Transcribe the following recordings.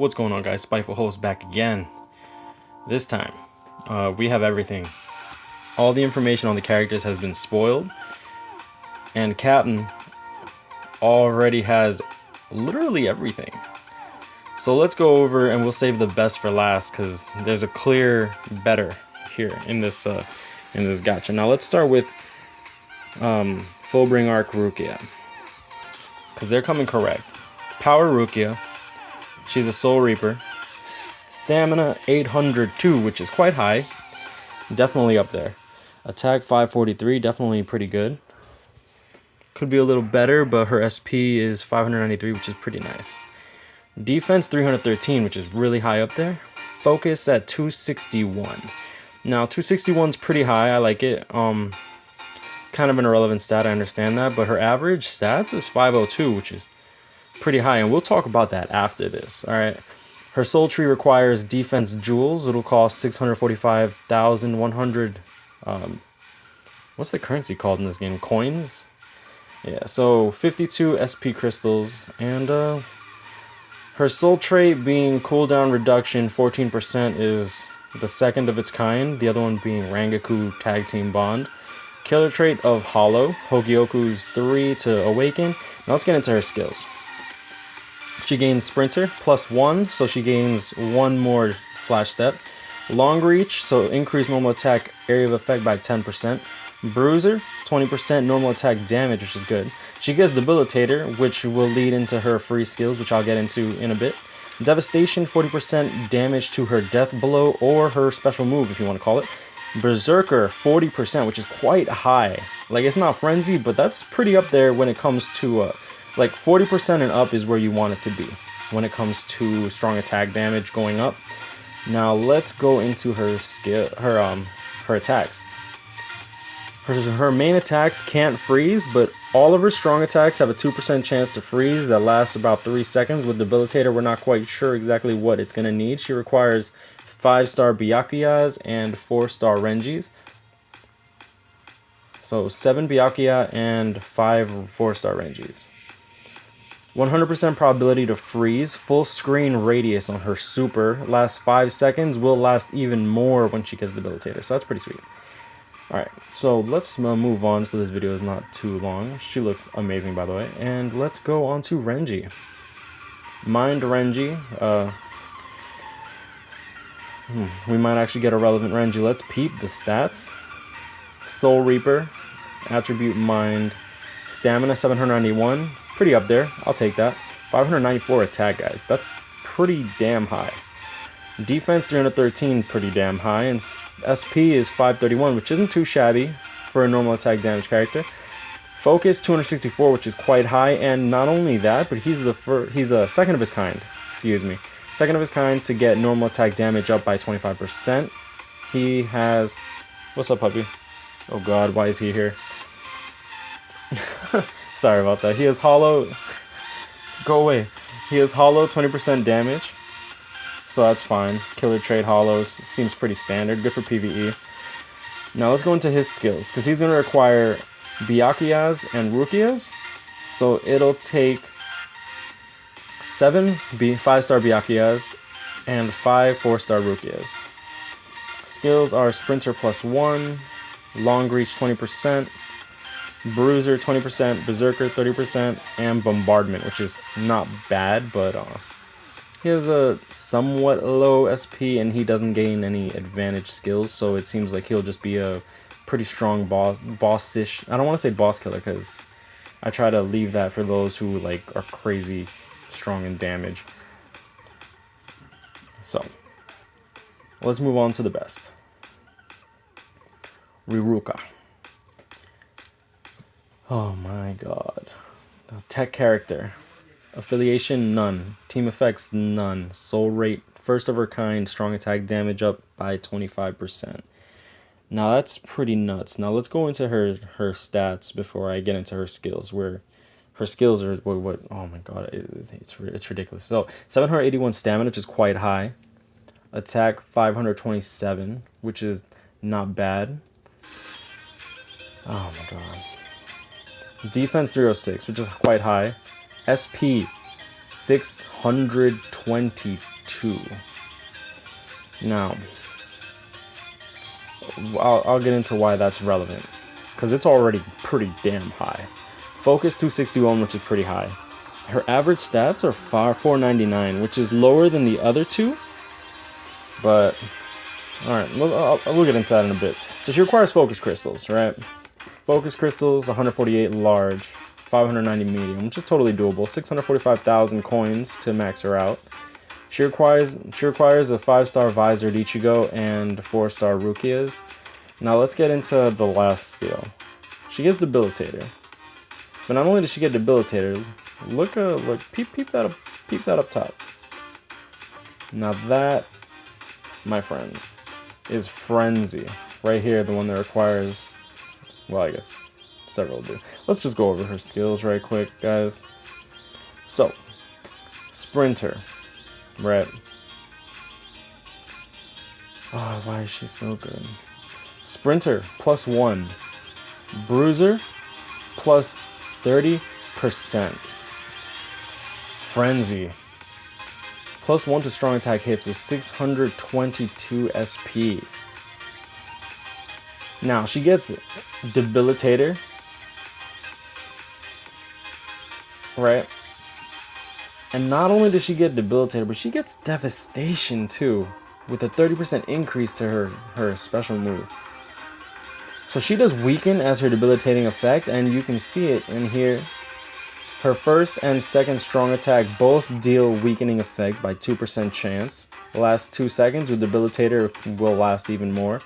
What's going on, guys? Spiteful Host back again. This time, we have everything. All the information on the characters has been spoiled, and Captain already has literally everything. So let's go over, and we'll save the best for last, because there's a clear better here in this gacha. Now let's start with Fullbring Rukia, because they're coming correct. Power Rukia. She's a Soul Reaper. Stamina 802, which is quite high. Definitely up there. Attack 543, definitely pretty good. Could be a little better, but her SP is 593, which is pretty nice. Defense 313, which is really high up there. Focus at 261. Now 261 is pretty high. I like it. It's kind of an irrelevant stat, I understand that, but her average stats is 502, which is pretty high, and we'll talk about that after this. All right, her soul tree requires defense jewels. It'll cost 645,100 what's the currency called in this game? Coins. Yeah, so 52 SP crystals, and her soul trait being cooldown reduction 14% is the second of its kind, the other one being Rangaku Tag Team Bond. Killer trait of Hollow, Hogyoku's 3 to awaken. Now let's get into her skills. She gains Sprinter +1, so she gains 1 more flash step. Long reach, so increase normal attack area of effect by 10%. Bruiser, 20% normal attack damage, which is good. She gets Debilitator, which will lead into her free skills, which I'll get into in a bit. Devastation, 40% damage to her death blow or her special move, if you want to call it. Berserker, 40%, which is quite high. Like, it's not Frenzy, but that's pretty up there when it comes to like 40% and up is where you want it to be when it comes to strong attack damage going up. Now let's go into her skill, her attacks. Her main attacks can't freeze, but all of her strong attacks have a 2% chance to freeze that lasts about 3 seconds. With Debilitator, we're not quite sure exactly what it's going to need. She requires 5-star Byakuyas and 4-star Renjis. So 7 Byakuya and 5 4-star Renjis. 100% probability to freeze. Full screen radius on her super. Lasts 5 seconds. Will last even more when she gets Debilitator. So that's pretty sweet. Alright, so let's move on so this video is not too long. She looks amazing, by the way. And let's go on to Renji. Mind Renji. We might actually get a relevant Renji. Let's peep the stats. Soul Reaper. Attribute Mind. Stamina 791. Pretty up there. I'll take that. 594 attack, guys. That's pretty damn high. Defense 313, pretty damn high. And SP is 531, which isn't too shabby for a normal attack damage character. Focus 264, which is quite high. And not only that, but he's a second of his kind. Excuse me. Second of his kind to get normal attack damage up by 25%. He has... What's up, puppy? Oh god, why is he here? Sorry about that. He has Hollow... Go away. He has Hollow 20% damage. So that's fine. Killer trait Hollows seems pretty standard. Good for PvE. Now let's go into his skills, because he's going to require Byakuyas and Rukias. So it'll take 7 5-star Byakuyas and 5 4-star Rukias. Skills are Sprinter +1, Long Reach 20%, Bruiser 20%, Berserker 30%, and Bombardment, which is not bad, but he has a somewhat low SP and he doesn't gain any advantage skills, so it seems like he'll just be a pretty strong boss-ish. I don't want to say boss killer, because I try to leave that for those who like are crazy strong in damage. So let's move on to the best. Riruka. Oh my god. Tech character. Affiliation, none. Team effects, none. Soul rate, first of her kind. Strong attack damage up by 25%. Now that's pretty nuts. Now let's go into her stats before I get into her skills, where her skills are what oh my god, it's ridiculous. So 781 stamina, which is quite high. Attack 527, which is not bad. Oh my god. Defense 306, which is quite high. SP 623. 2. Now, I'll get into why that's relevant, because it's already pretty damn high. Focus 261, which is pretty high. Her average stats are 499, which is lower than the other two. But, alright, we'll get into that in a bit. So she requires focus crystals, right? Focus crystals, 148 large, 590 medium, which is totally doable. 645,000 coins to max her out. She requires a 5-star Visored Ichigo and 4-star Rukias. Now let's get into the last skill. She gets Debilitator. But not only does she get Debilitator, look, peep that up top. Now that, my friends, is Frenzy. Right here, the one that requires, well, I guess several do. Let's just go over her skills right quick, guys. So, Sprinter. Right. Oh, why is she so good? Sprinter, +1. Bruiser, +30%. Frenzy, +1 to strong attack hits with 622 SP. Now, she gets Debilitator. Right? And not only does she get Debilitator, but she gets Devastation too, with a 30% increase to her special move. So she does Weaken as her debilitating effect, and you can see it in here. Her first and second strong attack both deal weakening effect by 2% chance. Last 2 seconds with Debilitator will last even more.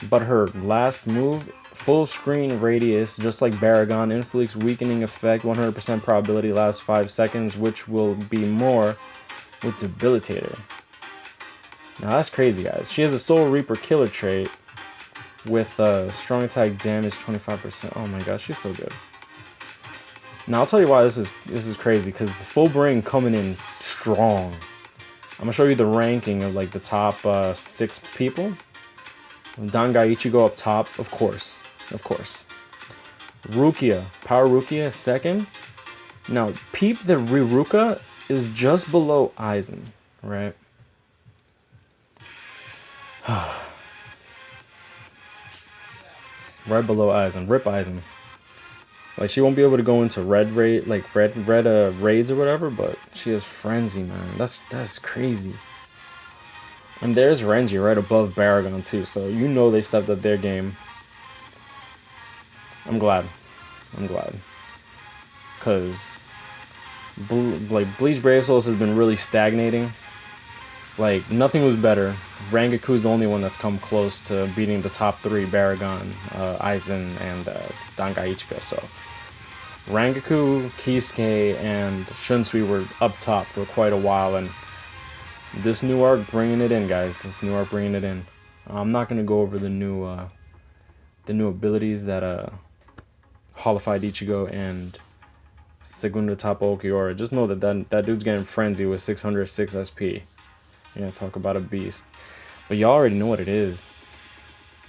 But her last move, full screen radius, just like Baragon, inflicts weakening effect, 100% probability lasts 5 seconds, which will be more with Debilitator. Now that's crazy, guys. She has a Soul Reaper killer trait with strong attack damage 25%. Oh my gosh, she's so good. Now I'll tell you why this is crazy, because Fullbring coming in strong. I'm gonna show you the ranking of like the top 6 people. Dangai Ichigo up top, of course. Rukia, Power Rukia, second. Now, peep that Riruka is just below Aizen, right? Right below Aizen. Rip Aizen. Like, she won't be able to go into red raids or whatever, but she has Frenzy, man. That's crazy. And there's Renji right above Baragon too, so you know they stepped up their game. I'm glad. Because Bleach Brave Souls has been really stagnating. Like, nothing was better. Rangaku's the only one that's come close to beating the top 3, Baragon, Aizen, and Dangai Ichigo. So Rangaku, Kisuke, and Shunsui were up top for quite a while, and this new arc bringing it in, guys. This new arc bringing it in. I'm not gonna go over the new abilities that Hollowfied Ichigo and Segunda Etapa Ulquiorra. Just know that dude's getting Frenzy with 606 SP. Yeah, talk about a beast. But y'all already know what it is.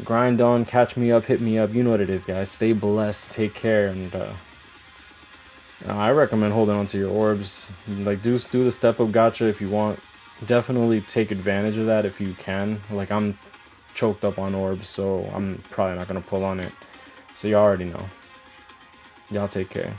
Grind on, catch me up, hit me up. You know what it is, guys. Stay blessed, take care, and I recommend holding on to your orbs. Like, do the step up gacha if you want. Definitely take advantage of that if you can. Like, I'm choked up on orbs, so I'm probably not gonna pull on it. So y'all already know. Y'all take care.